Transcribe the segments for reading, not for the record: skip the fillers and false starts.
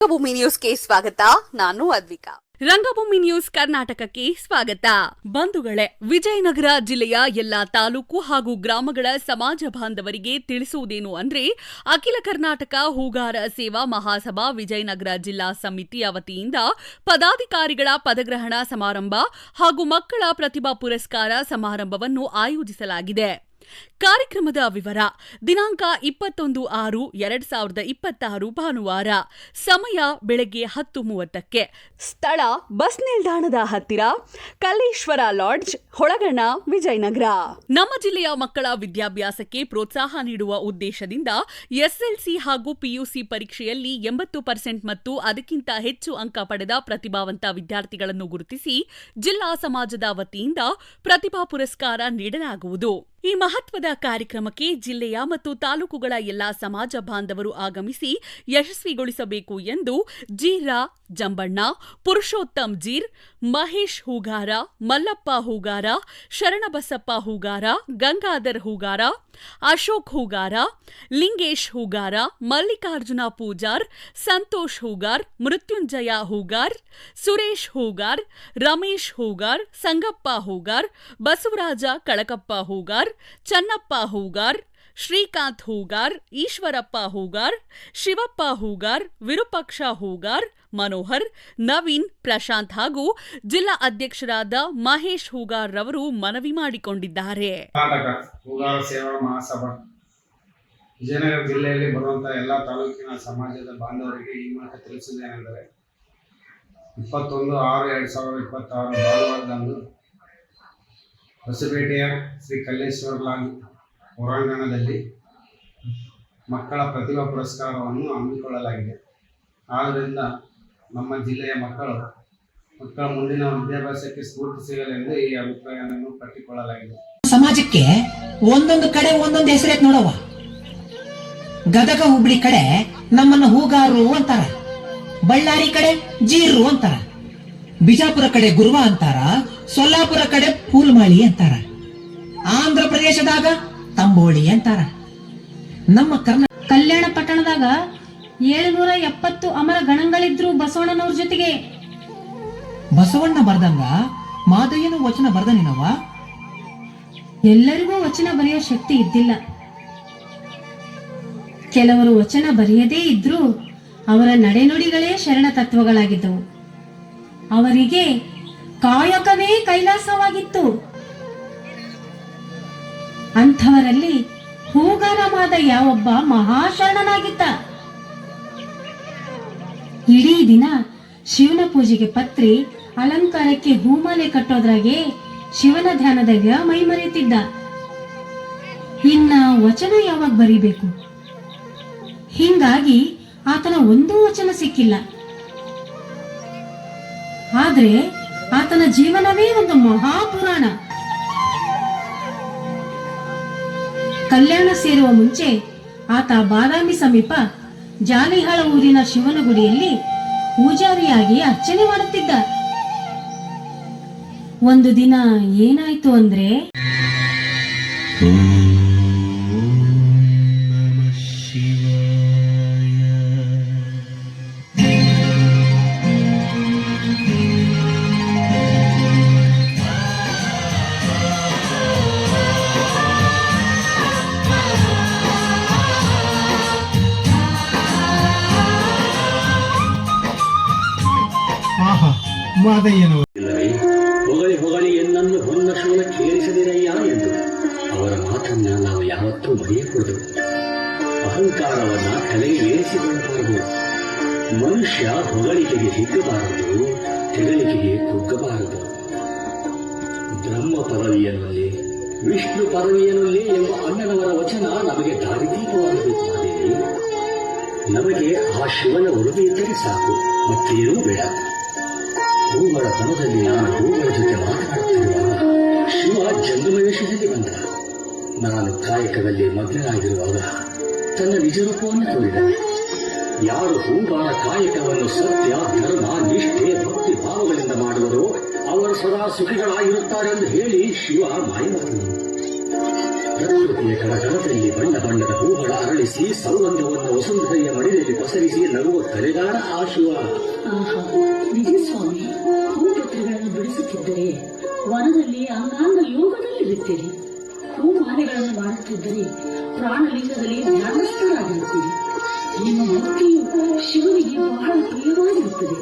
ರಂಗಭೂಮಿ ನ್ಯೂಸ್ಗೆ ಸ್ವಾಗತ. ನಾನು ಅದ್ವಿಕಾ. ರಂಗಭೂಮಿ ನ್ಯೂಸ್ ಕರ್ನಾಟಕಕ್ಕೆ ಸ್ವಾಗತ. ಬಂಧುಗಳೇ, ವಿಜಯನಗರ ಜಿಲ್ಲೆಯ ಎಲ್ಲಾ ತಾಲೂಕು ಹಾಗೂ ಗ್ರಾಮಗಳ ಸಮಾಜ ಬಾಂಧವರಿಗೆ ತಿಳಿಸುವುದೇನು ಅಂದ್ರೆ, ಅಖಿಲ ಕರ್ನಾಟಕ ಹೂಗಾರ ಸೇವಾ ಮಹಾಸಭಾ ವಿಜಯನಗರ ಜಿಲ್ಲಾ ಸಮಿತಿಯ ವತಿಯಿಂದ ಪದಾಧಿಕಾರಿಗಳ ಪದಗ್ರಹಣ ಸಮಾರಂಭ ಹಾಗೂ ಮಕ್ಕಳ ಪ್ರತಿಭಾ ಪುರಸ್ಕಾರ ಸಮಾರಂಭವನ್ನು ಆಯೋಜಿಸಲಾಗಿದೆ. ಕಾರ್ಯಕ್ರಮದ ವಿವರ: ದಿನಾಂಕ 21/6/2026 ಭಾನುವಾರ. ಸಮಯ ಬೆಳಗ್ಗೆ 10:30. ಸ್ಥಳ ಬಸ್ ನಿಲ್ದಾಣದ ಹತ್ತಿರ, ಕಲ್ಲೇಶ್ವರ ಲಾಡ್ಜ್, ಹೊಳಗಣ, ವಿಜಯನಗರ. ನಮ್ಮ ಜಿಲ್ಲೆಯ ಮಕ್ಕಳ ವಿದ್ಯಾಭ್ಯಾಸಕ್ಕೆ ಪ್ರೋತ್ಸಾಹ ನೀಡುವ ಉದ್ದೇಶದಿಂದ ಎಸ್ಎಲ್ಸಿ ಹಾಗೂ ಪಿಯುಸಿ ಪರೀಕ್ಷೆಯಲ್ಲಿ 80% ಮತ್ತು ಅದಕ್ಕಿಂತ ಹೆಚ್ಚು ಅಂಕ ಪಡೆದ ಪ್ರತಿಭಾವಂತ ವಿದ್ಯಾರ್ಥಿಗಳನ್ನು ಗುರುತಿಸಿ ಜಿಲ್ಲಾ ಸಮಾಜದ ವತಿಯಿಂದ ಪ್ರತಿಭಾ ಪುರಸ್ಕಾರ ನೀಡಲಾಗುವುದು. ಈ ಮಹತ್ವದ ಕಾರ್ಯಕ್ರಮಕ್ಕೆ ಜಿಲ್ಲೆಯ ಮತ್ತು ತಾಲೂಕುಗಳ ಎಲ್ಲಾ ಸಮಾಜ ಬಾಂಧವರು ಆಗಮಿಸಿ ಯಶಸ್ವಿಗೊಳಿಸಬೇಕು ಎಂದು ಜೀರಾ ಜಂಬಣ್ಣ, ಪುರುಷೋತ್ತಮ್ ಜೀರ್, ಮಹೇಶ್ ಹೂಗಾರ, ಮಲ್ಲಪ್ಪ ಹೂಗಾರ, ಶರಣಬಸಪ್ಪ ಹೂಗಾರ, ಗಂಗಾಧರ್ ಹೂಗಾರ, ಅಶೋಕ್ ಹೂಗಾರ, ಲಿಂಗೇಶ್ ಹೂಗಾರ, ಮಲ್ಲಿಕಾರ್ಜುನ ಪೂಜಾರ್, ಸಂತೋಷ್ ಹೂಗಾರ್, ಮೃತ್ಯುಂಜಯ ಹೂಗಾರ್, ಸುರೇಶ್ ಹೂಗಾರ್, ರಮೇಶ್ ಹೂಗಾರ್, ಸಂಗಪ್ಪ ಹೂಗಾರ್, ಬಸವರಾಜ ಕಳಕಪ್ಪ ಹೂಗಾರ್, ಚನ್ನಪ್ಪ ಹೂಗಾರ್, ಶ್ರೀಕಾಂತ್ ಹೂಗಾರ್, ಈಶ್ವರಪ್ಪ ಹೂಗಾರ್, ಶಿವಪ್ಪ ಹೂಗಾರ್, ವಿರೂಪಾಕ್ಷ ಹೂಗಾರ್, ಮನೋಹರ್, ನವೀನ್, ಪ್ರಶಾಂತ್ ಹಾಗೂ ಜಿಲ್ಲಾ ಅಧ್ಯಕ್ಷರಾದ ಮಹೇಶ್ ಹೂಗಾರ್ ರವರು ಮನವಿ ಮಾಡಿಕೊಂಡಿದ್ದಾರೆ. ಹೂಗಾರ ಸೇವಾ ಮಹಾಸಭಾ ವಿಜಯನಗರ ಜಿಲ್ಲೆಯಲ್ಲಿ ಬರುವಂತಹ ಎಲ್ಲ ತಾಲೂಕಿನ ಸಮಾಜದ ಬಾಂಧವರಿಗೆ ಈ ಮೂಲಕ ತಿಳಿಸುವುದೇನೆಂದರೆ, 21/6/2026 ಭಾನುವಾರದಂದು ಹೊಸಪೇಟೆಯ ಶ್ರೀ ಕಲ್ಲೇಶ್ವರ ಲಾಡ್ಜ್ ಹೊರಾಂಗಣದಲ್ಲಿ ಮಕ್ಕಳ ಪ್ರತಿಭಾ ಪುರಸ್ಕಾರವನ್ನು ಹಮ್ಮಿಕೊಳ್ಳಲಾಗಿದೆ. ಆದ್ದರಿಂದ ನಮ್ಮ ಜಿಲ್ಲೆಯ ಮಕ್ಕಳ ಮುಂದಿನ ವಿದ್ಯಾಭ್ಯಾಸಕ್ಕೆ ಸ್ಫೂರ್ತಿ ಸಿಗಲೆಂದು ಈ ಅಭಿಪ್ರಾಯವನ್ನು ಕಟ್ಟಿಕೊಳ್ಳಲಾಗಿದೆ. ಸಮಾಜಕ್ಕೆ ಒಂದೊಂದು ಕಡೆ ಒಂದೊಂದು ಹೆಸರೈತ್ ನೋಡವ್ವ. ಗದಗ ಹುಬ್ಳಿ ಕಡೆ ನಮ್ಮನ್ನ ಹೂಗಾರರು ಅಂತಾರ, ಬಳ್ಳಾರಿ ಕಡೆ ಜೀರು ಅಂತಾರ, ಬಿಜಾಪುರ ಕಡೆ ಗುರುವ ಅಂತಾರ, ಸೊಲ್ಲಾಪುರ ಕಡೆ ಫೂಲ್ಮಾಳಿ ಅಂತಾರ, ಆಂಧ್ರ ಪ್ರದೇಶದಾಗ ತಂಬೋಳಿ ಅಂತಾರ. ನಮ್ಮ ಕಲ್ಯಾಣ ಪಟ್ಟಣದಾಗ 770 ಅಮರ ಗಣಗಳಿದ್ರು ಬಸವಣ್ಣನವ್ರ ಜೊತೆಗೆ. ಬಸವಣ್ಣ ಬರ್ದಂಗ ಮಾದಯ್ಯನು ವಚನ ಬರ್ದನಿನವ. ಎಲ್ಲರಿಗೂ ವಚನ ಬರೆಯೋ ಶಕ್ತಿ ಇದ್ದಿಲ್ಲ. ಕೆಲವರು ವಚನ ಬರೆಯದೇ ಇದ್ರೂ ಅವರ ನಡೆನುಡಿಗಳೇ ಶರಣ ತತ್ವಗಳಾಗಿದ್ದವು. ಅವರಿಗೆ ಕಾಯಕವೇ ಕೈಲಾಸವಾಗಿತ್ತು. ಅಂಥವರಲ್ಲಿ ಹೂಗಾರ ಮಾದಯ್ಯ ಒಬ್ಬ ಮಹಾಶರಣನಾಗಿದ್ದ. ಇಡೀ ದಿನ ಶಿವನ ಪೂಜೆಗೆ ಪತ್ರಿ, ಅಲಂಕಾರಕ್ಕೆ ಹೂಮಾಲೆ ಕಟ್ಟೋದ್ರಾಗೆ ಶಿವನ ಧ್ಯಾನದಾಗ ಮೈ ಮರೆಯುತ್ತಿದ್ದ. ಇನ್ನ ವಚನ ಯಾವಾಗ ಬರೀಬೇಕು? ಹಿಂಗಾಗಿ ಆತನ ಒಂದೂ ವಚನ ಸಿಕ್ಕಿಲ್ಲ. ಆದ್ರೆ ಆತನ ಜೀವನವೇ ಒಂದು ಮಹಾಪುರಾಣ. ಕಲ್ಯಾಣ ಸೇರುವ ಮುಂಚೆ ಆತ ಬಾದಾಮಿ ಸಮೀಪ ಜಾಲಿಹಾಳ ಊರಿನ ಶಿವನ ಗುಡಿಯಲ್ಲಿ ಪೂಜಾರಿಯಾಗಿ ಅರ್ಚನೆ ಮಾಡುತ್ತಿದ್ದ. ಒಂದು ದಿನ ಏನಾಯ್ತು ಅಂದ್ರೆ, ಹೊಗಳಿ ಹೊಗಳಿ ಎನ್ನನ್ನು ಹೊನ್ನಶೂಲ ಕೇಳಿಸದಿರಯ್ಯ ಎಂದು ಅವರ ಮಾತನ್ನ ನಾವು ಯಾವತ್ತೂ ಮರೆಯಕೂಡದು. ಅಹಂಕಾರವನ್ನ ತಲೆಗೆ ಏರಿಸಿಕೊಳ್ಳಬಾರದು. ಮನುಷ್ಯ ಹೊಗಳಿಕೆಗೆ ಹಿಗ್ಗಬಾರದು, ತೆಗಳಿಕೆಗೆ ಕುಗ್ಗಬಾರದು. ಬ್ರಹ್ಮ ಪದವಿಯನಲ್ಲಿ ವಿಷ್ಣು ಪದವಿಯನಲ್ಲಿ ಎಂಬ ಅಣ್ಣನವರ ವಚನ ನಮಗೆ ದಾರಿದೀಪವಾಗಬೇಕು. ನಮಗೆ ಆ ಶಿವನ ಉಡುಗೆಯಿದ್ದರೆ ಸಾಕು, ಮತ್ತೇನೂ ಬೇಡ. ಹೂಗಳ ತನದಲ್ಲಿ ನಾನು ಹೂಗಳ ಜೊತೆ ಮಾತನಾಡುತ್ತಿರುವಾಗ ಶಿವ ಜಂಗಮವೇಶದಲ್ಲಿ ಬಂದ. ನಾನು ಕಾಯಕದಲ್ಲಿ ಮಗ್ನನಾಗಿರುವಾಗ ತನ್ನ ನಿಜ ರೂಪವನ್ನು ತೋರಿದ. ಯಾರು ಹೂಗಳ ಕಾಯಕವನ್ನು ಸತ್ಯ, ಧರ್ಮ, ನಿಷ್ಠೆ, ಭಕ್ತಿ ಭಾವಗಳಿಂದ ಮಾಡುವರೋ ಅವರು ಸದಾ ಸುಖಿಗಳಾಗಿರುತ್ತಾರೆಂದು ಹೇಳಿ ಶಿವ ಮಾಯವಾದನು. ಪ್ರಕೃತಿಯ ಕರಕರದಲ್ಲಿ ಬಣ್ಣ ಬಣ್ಣದ ಹೂಗಳ ಅರಳಿಸಿ ಸೌಗಂಧವನ್ನು ವಸುಂಧರೆಯ ಮಡಿಲಲ್ಲಿ ಪಸರಿಸಿ ನಗುವ ಕರೆಗಾರ ಆ ಶಿವ. ನಿಜ ಸ್ವಾಮಿ, ಹೂಪತ್ರೆಗಳನ್ನು ಬಿಡಿಸುತ್ತಿದ್ದರೆ ವನದಲ್ಲಿ ಅಂಗಾಂಗ ಯೋಗದಲ್ಲಿರುತ್ತೀರಿ. ಹೂಮಾಲೆಗಳನ್ನು ಮಾಡುತ್ತಿದ್ದರೆ ಪ್ರಾಣಲಿಂಗದಲ್ಲಿ ಧ್ಯಾನಸ್ಥರಾಗಿರುತ್ತೀರಿ. ನಿಮ್ಮ ಭಕ್ತಿಯು ಶಿವನಿಗೆ ಬಹಳ ಪ್ರಿಯವಾಗಿರುತ್ತದೆ.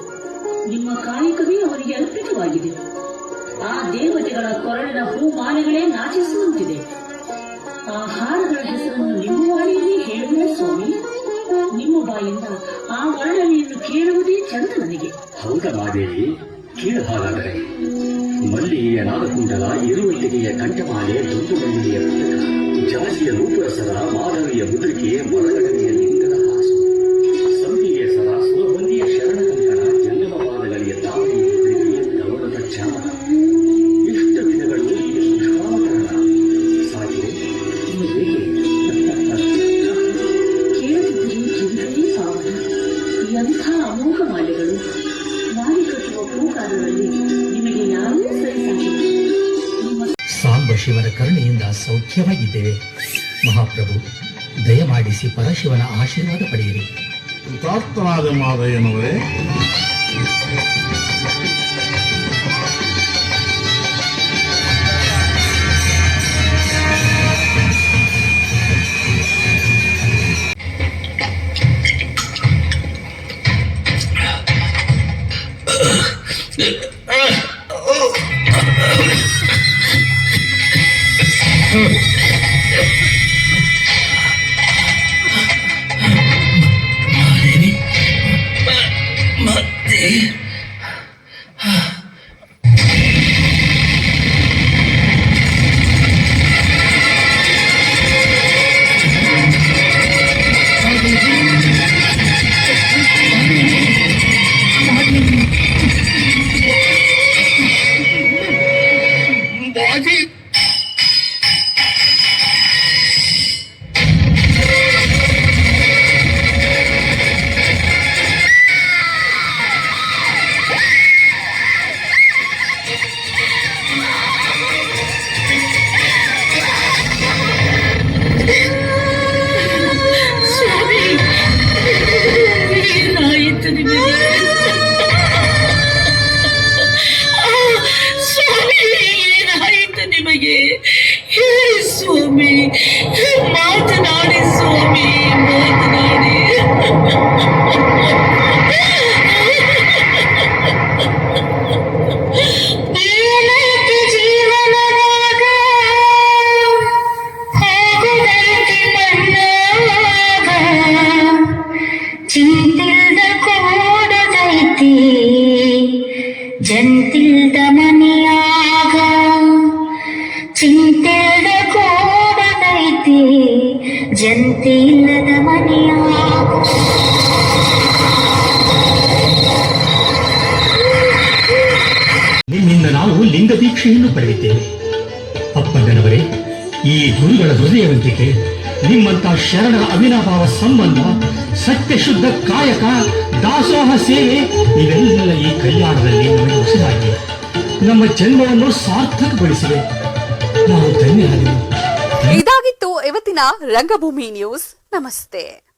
ನಿಮ್ಮ ಕಾಯಕವೇ ಅವನಿಗೆ ಅರ್ಪಿತವಾಗಿದೆ. ಆ ದೇವತೆಗಳ ಕೊರಳಿನ ಹೂಮಾಲೆಗಳೇ ನಾಚಿಸುವಂತಿದೆ. ಆ ಹಾರಗಳ ಹೆಸರನ್ನು ನಿಮ್ಮ ವಾಣಿಯಲ್ಲಿ ಹೇಳುವೆ ಸ್ವಾಮಿ. ನಿಮ್ಮ ಬಾಯಿಂದ ಆ ವರ್ಣನೆಯನ್ನು ಕೇಳುವುದೇ ಚಂದ ನನಗೆ. ಹೌದಾ ಮಾದೇವಿ, ಕೇಳು ಹಾಗಾದರೆ. ಮಲ್ಲಿಗೆಯ ನಾಗಕುಂಡಲ, ಇರುವಲ್ಲಿಗೆಯ ಕಂಠಮಾಲೆ, ದುಂಡು ಮಲ್ಲಿಗೆಯ ಪುಸ್ತಕ, ಜಾಜಿಯ ರೂಪರಸರ, ಮಾಧವಿಯ ಮುದ್ರಿಕೆ, ಮರಗಡನೆಯ ಲಿಂಗದ ಹಾಸು, ಸಂಪಿಗೆಯ ಸರ, ಸುರಬಂದಿಯ ಶರಣ ಕಂಕಣ, ಜಂಗಮವಾದಗಳಿಯ ತಾವರೆಯ ಮುದ್ರಿಕೆ, ಗೌರವದ ಚಾಮರ. ಎಷ್ಟು ದಿನಗಳು ಈ ನಿಷ್ಕಾಮಕರಣ ಸಾಕಿದೆ ಇನ್ನು ಹೇಗೆ? ಕೇಳುತ್ತಿದ್ದರೆ ಕಿವಿಗಳೇ ಸಾವನ. ಎಂಥ ಅಮೋಘ ಮಾಲೆಗಳು! ಮಾಲೆ ಕಟ್ಟುವ ಹೂಕಾರಗಳಲ್ಲಿ ನಿಮಗೆ ಯಾರೂ ಸರಿಸಾಗಿಲ್ಲ. ನಿಮ್ಮ ಸಾಂಬ ಶಿವನ ಕರುಣೆಯಿಂದ ಸೌಖ್ಯವಾಗಿದ್ದೇವೆ. ಮಹಾಪ್ರಭು, ದಯಮಾಡಿಸಿ ಪರಶಿವನ ಆಶೀರ್ವಾದ ಪಡೆಯಿರಿ. ಕೃತಾರ್ಥನಾದ ಮಾದಯ್ಯನವರೇ, ಮಾತನಾಡಿ ಸ್ವಾಮಿ, ಮಾತನಾಡಿ. ಚಿಂತಿಲ್ದ ಕೋಡದೈತಿ ಜಂತಿಲ್ದ ಮನೆಯಾಗ, ಚಿಂತಿಲ್ದ ಕೋಡದೈತಿ ಜಂತಿಲ್ಲದ ಮನೆಯಾಗ. ನಿಮ್ಮಿಂದ ನಾವು ಲಿಂಗ ದೀಕ್ಷೆಯನ್ನು ಪಡೆದಿದ್ದೇವೆ. ಅಪ್ಪಣ್ಣನವರೇ, ಈ ಗುರುಗಳ ಹೃದಯವಂತಿಕೆ, ನಿಮ್ಮಂತ ಶರಣರ ಅವಿನಾಭಾವ ಸಂಬಂಧ, ಸತ್ಯಶುದ್ಧ ಕಾಯಕ, ದಾಸೋಹ ಸೇವೆ ಇವೆಲ್ಲ ಈ ಕಲ್ಯಾಣದಲ್ಲಿ ನಮಗೆ ಹೊಸದಾಗಿ ನಮ್ಮ ಜನ್ಮವನ್ನು ಸಾರ್ಥಕಗೊಳಿಸಿವೆ. ನಾವು ಧನ್ಯರಾದೆವು. ಇದಾಗಿತ್ತು ಇವತ್ತಿನ ರಂಗಭೂಮಿ ನ್ಯೂಸ್. ನಮಸ್ತೆ.